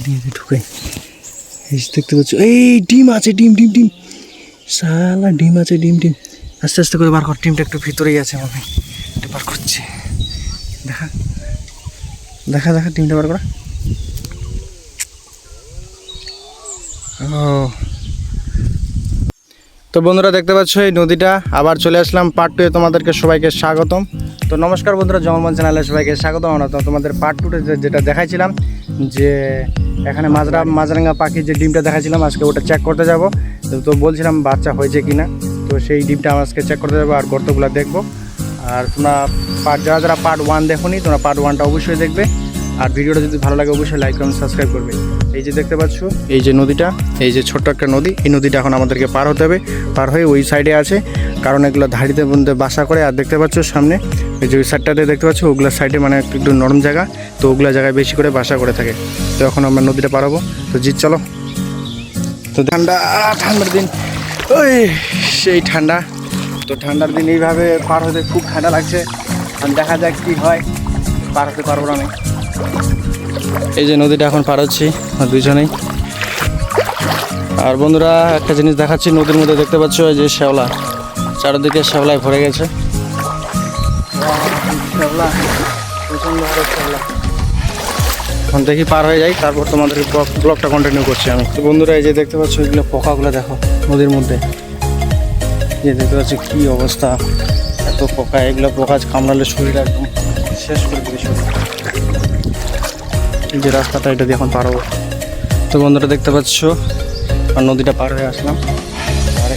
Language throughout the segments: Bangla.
দিয়ে ঢুকে এই দেখতে পাচ্ছ, এই ডিম আছে, ডিম ডিম ডিম, শালা ডিম আছে, ডিম ডিম। আস্তে আস্তে করে বার কর, ডিমটা একটু ভিতরেই আছে, আমি এটা বার করছি। দেখা দেখা দেখা ডিমটা বার করা। ও তো বন্ধুরা দেখতে পাচ্ছ এই নদীটা আবার চলে আসলাম পার্ট 2 এ। তোমাদেরকে সবাইকে স্বাগতম। তো নমস্কার বন্ধুরা, জঙ্গলমন চ্যানেলে সবাইকে স্বাগতম। আমরা তো তোমাদের পার্ট 2 যেটা দেখাইছিলাম, যে এখানে মাছরাঙা পাখির যে ডিমটা দেখাইছিলাম, আজকে ওটা চেক করতে যাব। তো বলছিলাম বাচ্চা হয়েছে কিনা, তো সেই ডিমটা আজকে চেক করতে যাবো আর গর্তগুলো দেখবো। আর তোমরা যারা পার্ট 1 দেখোনি, তোমরা পার্ট 1টা অবশ্যই দেখবে। আর ভিডিওটা যদি ভালো লাগে অবশ্যই লাইক কমেন্ট সাবস্ক্রাইব করবে। এই যে দেখতে পাচ্ছ এই যে নদীটা, এই যে ছোট্ট একটা নদী, এই নদীটা এখন আমাদেরকে পার হতে হবে। পার হয়ে ওই সাইডে আছে, কারণ এগুলো ধাড়িতে মধ্যে বাসা করে। আর দেখতে পাচ্ছ সামনে এই যে ওই সাইডটাতে দেখতে পাচ্ছ, ওগুলোর সাইডে মানে একটু নরম জায়গা, তো ওগুলো জায়গায় বেশি করে বাসা করে থাকে। তো এখন আমরা নদীটা পার হবো। তো চলো। তো ঠান্ডার দিন, ওই সেই ঠান্ডা। তো ঠান্ডার দিন এইভাবে পার হতে খুব ঠান্ডা লাগছে। দেখা যাক কী হয়, পার হতে পারবো না আমি। এই যে নদীটা এখন পার হচ্ছি দুইজনেই। আর বন্ধুরা একটা জিনিস দেখাচ্ছি, নদীর মধ্যে দেখতে পাচ্ছ এই যে শ্যাওলা, চারিদিকে শ্যাওলায় ভরে গেছে। শ্যাওলা, প্রচণ্ড হারে শ্যাওলা। এখন দেখি পার হয়ে যাই, তারপর তোমাদের ব্লগটা কন্টিনিউ করছি আমি। তো বন্ধুরা এই যে দেখতে পাচ্ছ এগুলো পোকাগুলো দেখো নদীর মধ্যে, যে দেখতে পাচ্ছি কী অবস্থা, এত পোকা। এগুলো পোকা কামড়ালে শরীর একদম শেষ করে দিবে শরীর। যে রাস্তাটা এটা দিয়ে এখন পার হবো। তো বন্ধুরা দেখতে পাচ্ছ আর নদীটা পার হয়ে আসলাম। আর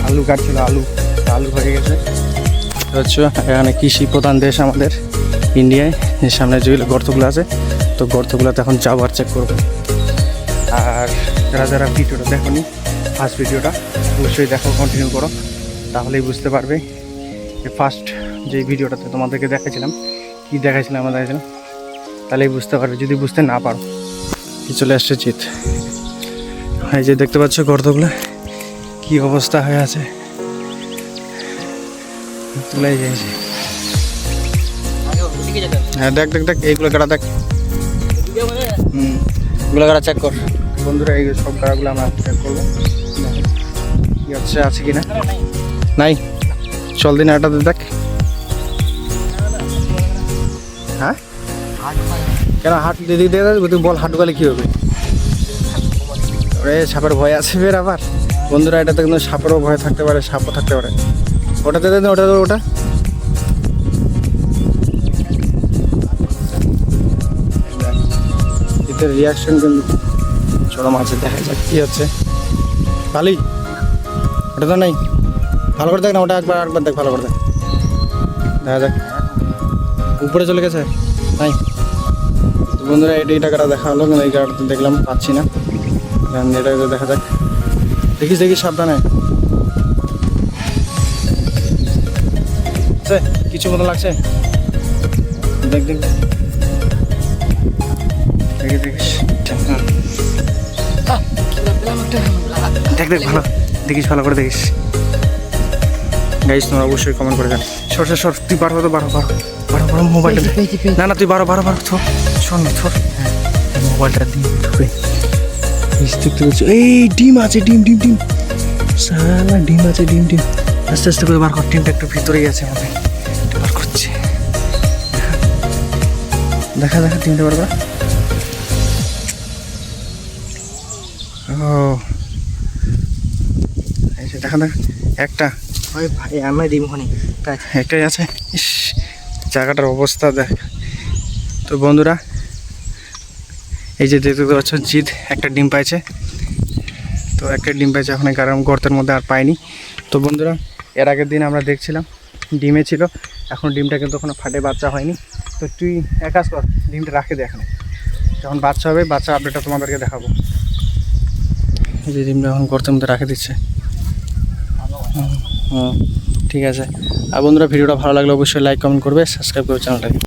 আলু কাটছিল, আলু হয়ে গেছে। হচ্ছে এখানে কৃষি প্রধান দেশ আমাদের ইন্ডিয়ায়। এর সামনে যে গর্তগুলো আছে, তো গর্তগুলোতে এখন যাবো আর চেক করবো। আর যারা ভিডিওটা দেখোনি, ফার্স্ট ভিডিওটা অবশ্যই দেখো, কন্টিনিউ করো, তাহলেই বুঝতে পারবে। যে ফার্স্ট যে ভিডিওটাতে তোমাদেরকে দেখাচ্ছিলাম, কী দেখাচ্ছিলাম আমরা দেখাচ্ছিলাম, তাহলেই বুঝতে পারবে। যদি বুঝতে না পারো, চলে আসছে চিত। এই যে দেখতে পাচ্ছ গর্তগুলো কি অবস্থা হয়ে আছে, তুলাই যাইছে। হ্যাঁ দেখ দেখ দেখ, এইগুলো গাড়া দেখ, এগুলো গাড়া চেক কর। বন্ধুরা এই সব গাড়াগুলো আমরা চেক করবো কি আছে কি না। নাই, চল দিন এটাতে দেখ। হ্যাঁ কেন হাট দিদি দিয়ে তুই বল, হাট গেলে কী হবে? ওরে সাপের ভয় আছে ফের আবার। বন্ধুরা এটাতে কিন্তু সাপেরও ভয় থাকতে পারে, সাপও থাকতে পারে। ওটাতে দেন, ওটা এতে রিয়াকশন কিন্তু চরম আছে। দেখা যাক কী হচ্ছে। ভালোই, ওটা তো নেই, ভালো করে দেখ না, ওটা একবার দেখ, ভালো করে দেখ, দেখা যাক। উপরে চলে গেছে, নাই। বন্ধুরা এই টাকাটা দেখা হলো, কিন্তু এই গাড়িটা দেখলাম পাচ্ছি না। এটা দেখা যাক, দেখিস সাবধানে। কিছু মতো লাগছে, দেখ দেখ দেখিস, দেখ দেখ ভালো দেখিস, ভালো করে দেখিস। গাইস তোমরা অবশ্যই কমেন্ট করে দেন। সর তুই বারো মোবাইলটা না তুই বারো শোন না, হ্যাঁ মোবাইলটা দিয়ে ঢুকে দেখতে পাচ্ছ, এই ডিম আছে, ডিম ডিম ডিম, শালা ডিম আছে, ডিম ডিম। আস্তে আস্তে করে বার কর, ডিমটা একটু ভিতরেই আছে, আমাদের বার করছি। দেখা ডিমটা বার করা। ও এই যে দেখা একটা, ভাই আমার ডিম ওখানে একটাই আছে। ইস জায়গাটার অবস্থা দেখ। তো বন্ধুরা এই যে দেখতে পাচ্ছ জিৎ একটা ডিম পাইছে, তো একটা ডিম পাইছে এখন গর্তের মধ্যে আর পাইনি। তো বন্ধুরা এর আগের দিন আমরা দেখছিলাম ডিমে ছিল, এখন ডিমটা কিন্তু ওখানে ফাটে বাচ্চা হয়নি। তো তুই এক কাজ কর, ডিমটা রাখে দে, এখন যখন বাচ্চা হবে বাচ্চা আপডেটটা তোমাদেরকে দেখাবো। এই যে ডিমটা এখন গর্তের মধ্যে রাখে দিচ্ছে। ঠিক আছে। আর বন্ধুরা ভিডিওটা ভালো লাগলে অবশ্যই লাইক কমেন্ট করবে, সাবস্ক্রাইব করবে চ্যানেলটাকে।